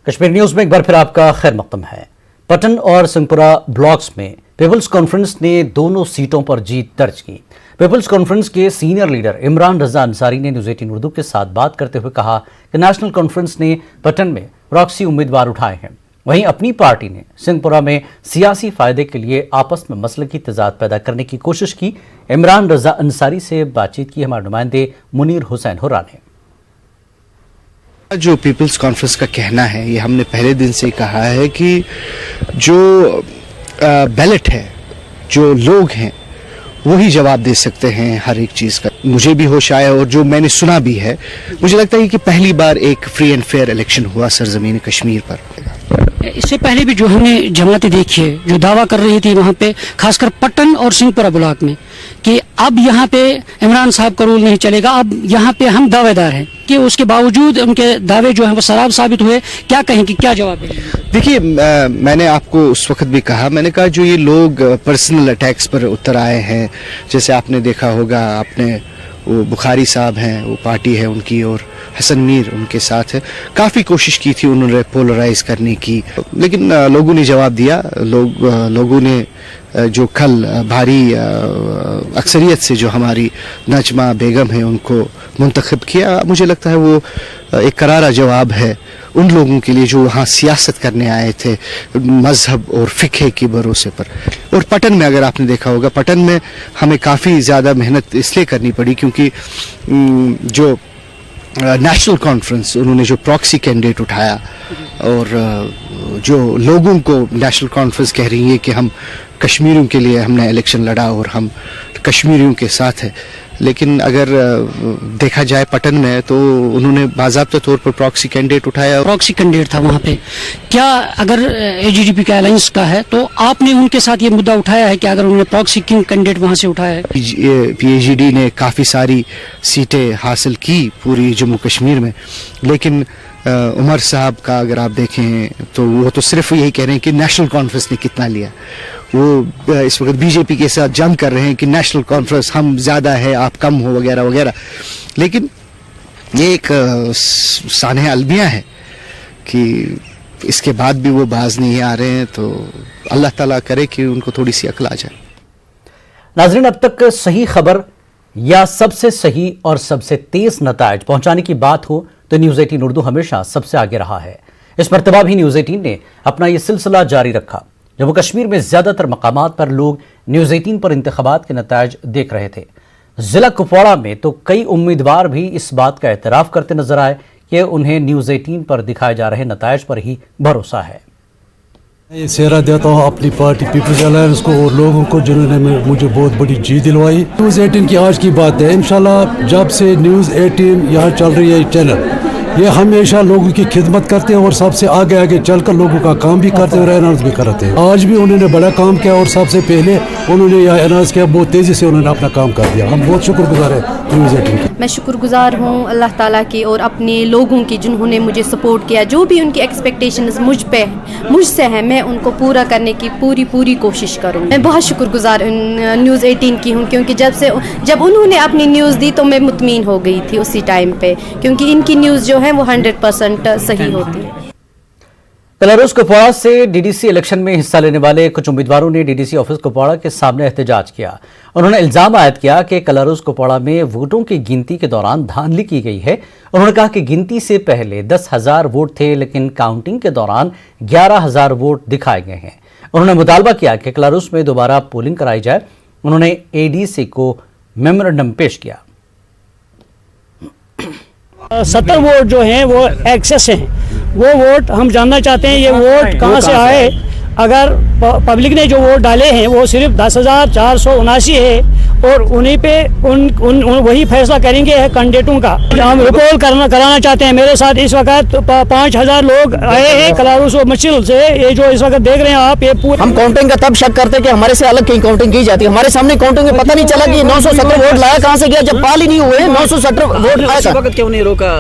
Kashmir news میں ایک بار پھر آپ کا خیر مقدم ہے۔ پٹن اور سنگپورہ بلاکس میں پیپلز کانفرنس نے دونوں سیٹوں پر جیت درج کی۔ پیپلز کانفرنس کے سینئر لیڈر عمران رضا انصاری نے نیوز 18 اردو کے ساتھ بات کرتے ہوئے کہا کہ نیشنل کانفرنس نے پٹن میں پراکسی امیدوار اٹھائے ہیں، وہیں اپنی پارٹی نے سنگپورہ میں سیاسی فائدے کے لیے آپس میں مسلکی تضاد پیدا کرنے کی کوشش کی۔ عمران رضا انصاری سے بات چیت کی ہمارے نمائندے منیر حسین حرا نے۔ جو پیپلز کانفرنس کا کہنا ہے، یہ ہم نے پہلے دن سے کہا ہے کہ جو بیلٹ ہے، جو لوگ ہیں وہی جواب دے سکتے ہیں ہر ایک چیز کا۔ مجھے بھی ہوش آیا اور جو میں نے سنا بھی ہے، مجھے لگتا ہے کہ پہلی بار ایک فری اینڈ فیئر الیکشن ہوا سرزمین کشمیر پر۔ اس سے پہلے بھی جو ہم نے جماعتیں دیکھی ہے جو دعویٰ کر رہی تھی وہاں پہ خاص کر پٹن اور سنگپورہ بلاک میں کہ اب یہاں پہ عمران صاحب کا رول نہیں چلے گا، اب یہاں پہ ہم دعوے دار ہیں، کہ اس کے باوجود ان کے دعوے جو ہیں وہ سراب ثابت ہوئے۔ کیا کہیں کہ کیا جواب دیں؟ دیکھیے، میں نے آپ کو اس وقت بھی کہا، میں نے کہا جو یہ لوگ پرسنل اٹیکس پر اتر آئے ہیں، جیسے آپ نے دیکھا ہوگا، آپ نے وہ بخاری صاحب ہیں، وہ پارٹی ہے ان کی، اور حسن میر ان کے ساتھ ہے، کافی کوشش کی تھی انہوں نے پولرائز کرنے کی، لیکن لوگوں نے جواب دیا۔ لوگوں نے جو کل بھاری اکثریت سے جو ہماری نجمہ بیگم ہیں ان کو منتخب کیا، مجھے لگتا ہے وہ ایک کرارا جواب ہے ان لوگوں کے لیے جو وہاں سیاست کرنے آئے تھے مذہب اور فقہ کے بھروسے پر۔ اور پٹن میں اگر آپ نے دیکھا ہوگا، پٹن میں ہمیں کافی زیادہ محنت اس لیے کرنی پڑی کیونکہ جو نیشنل کانفرنس انہوں نے جو پراکسی کینڈیڈیٹ اٹھایا، اور جو لوگوں کو نیشنل کانفرنس کہہ رہی ہے کہ ہم کشمیریوں کے لیے ہم نے الیکشن لڑا اور ہم کشمیریوں کے ساتھ ہیں، لیکن اگر دیکھا جائے پٹن میں تو انہوں نے باضابطہ طور پر پراکسی کینڈیڈیٹ اٹھایا۔ پراکسی کینڈیڈیٹ تھا وہاں پہ، کیا اگر اے جی ڈی پی کا الائنس کا ہے تو آپ نے ان کے ساتھ یہ مدعا اٹھایا ہے کہ اگر انہوں نے پراکسی کینڈیڈیٹ وہاں سے اٹھایا ہے؟ پی اے جی ڈی نے کافی ساری سیٹیں حاصل کی پوری جموں کشمیر میں، لیکن عمر صاحب کا اگر آپ دیکھیں تو وہ تو صرف یہی کہہ رہے ہیں کہ نیشنل کانفرنس نے کتنا لیا۔ وہ اس وقت بی جے پی کے ساتھ جنگ کر رہے ہیں کہ نیشنل کانفرنس ہم زیادہ ہے آپ کم ہو وغیرہ وغیرہ، لیکن یہ ایک سانحہ المیہ ہے کہ اس کے بعد بھی وہ باز نہیں آ رہے ہیں، تو اللہ تعالیٰ کرے کہ ان کو تھوڑی سی عقل آ جائے۔ ناظرین، اب تک صحیح خبر یا سب سے صحیح اور سب سے تیز نتائج پہنچانے کی بات ہو تو نیوز 18 اردو ہمیشہ سب سے آگے رہا ہے۔ اس مرتبہ بھی نیوز 18 نے اپنا یہ سلسلہ جاری رکھا۔ جموں کشمیر میں زیادہ تر مقامات پر لوگ نیوز 18 پر انتخابات کے نتائج دیکھ رہے تھے۔ ضلع کپواڑہ میں تو کئی امیدوار بھی اس بات کا اعتراف کرتے نظر آئے کہ انہیں نیوز 18 پر دکھائے جا رہے نتائج پر ہی بھروسہ ہے۔ یہ سہرا دیتا ہوں اپنی پارٹی پیپلز الائنس کو اور لوگوں کو جنہوں نے مجھے بہت بڑی جیت دلوائی۔ نیوز 18 کی آج کی بات ہے، انشاءاللہ جب سے نیوز 18 یہاں چل رہی ہے چینل، یہ ہمیشہ لوگوں کی خدمت کرتے ہیں اور سب سے آگے آگے چل کر لوگوں کا کام بھی کرتے ہیں اور اناؤنس بھی کرتے ہیں۔ آج بھی انہوں نے بڑا کام کیا اور سب سے پہلے انہوں نے یہ اناؤنس کیا، بہت تیزی سے انہوں نے اپنا کام کر دیا۔ ہم بہت شکر گزار ہیں نیوز 18 کی۔ میں شکر گزار ہوں اللہ تعالیٰ کی اور اپنے لوگوں کی جنہوں نے مجھے سپورٹ کیا، جو بھی ان کی ایکسپیکٹیشنز مجھ سے ہیں میں ان کو پورا کرنے کی پوری کوشش کروں۔ میں بہت شکر گزار نیوز 18 کی ہوں، کیونکہ جب انہوں نے اپنی نیوز دی تو میں مطمئن ہو گئی تھی اسی ٹائم پہ، کیونکہ ان کی نیوز جو ہے وہ 100% صحیح ہوتی ہے۔ کلاروس کپواڑہ سے ڈی ڈی سی الیکشن میں حصہ لینے والے کچھ امیدواروں نے D D C office Kupwara کے سامنے احتجاج کیا۔ انہوں نے الزام عائد کیا کہ کلاروس کپواڑہ میں ووٹوں کی گنتی کے دوران دھاندلی کی گئی ہے۔ انہوں نے کہا کہ گنتی سے پہلے 10,000 ووٹ تھے، لیکن کاؤنٹنگ کے دوران 11,000 ووٹ دکھائے گئے ہیں۔ انہوں نے مطالبہ کیا کہ کلاروس میں دوبارہ پولنگ کرائی جائے۔ انہوں نے اے ڈی سی کو میمورنڈم پیش کیا۔ 70 ووٹ جو ہیں وہ ایکسس ہیں، وہ ووٹ ہم جاننا چاہتے ہیں یہ ووٹ کہاں سے آئے۔ اگر پبلک نے جو ووٹ ڈالے ہیں وہ صرف 10,479 ہے اور انہیں پہ وہی فیصلہ کریں گے کینڈیڈیٹوں کا۔ ہم ریکال کرانا چاہتے ہیں۔ میرے ساتھ اس وقت 5,000 لوگ آئے ہیں کلاروس و مچل سے، یہ جو اس وقت دیکھ رہے ہیں آپ، یہ پورے ہم کاؤنٹنگ کا تب شک کرتے ہیں کہ ہمارے سے الگ کہیں کاؤنٹنگ کی جاتی ہے۔ ہمارے سامنے کاؤنٹنگ میں پتہ نہیں چلا کہ 970 ووٹ لایا کہاں سے گیا، جب پال ہی نہیں ہوئے 970 ووٹ لایا۔ کیوں نہیں روکا؟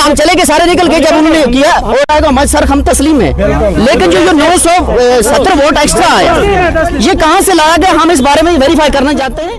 ہم چلے کے سارے نکل گئے جب انہوں نے کیا، اور آئے تو ہمارے سر ہم تسلیم ہے، لیکن جو 970 ووٹ ایکسٹرا آیا یہ کہاں سے لایا گیا، ہم اس بارے میں ویریفائی کرنا چاہتے ہیں۔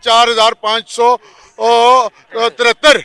4,573।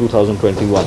2021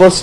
1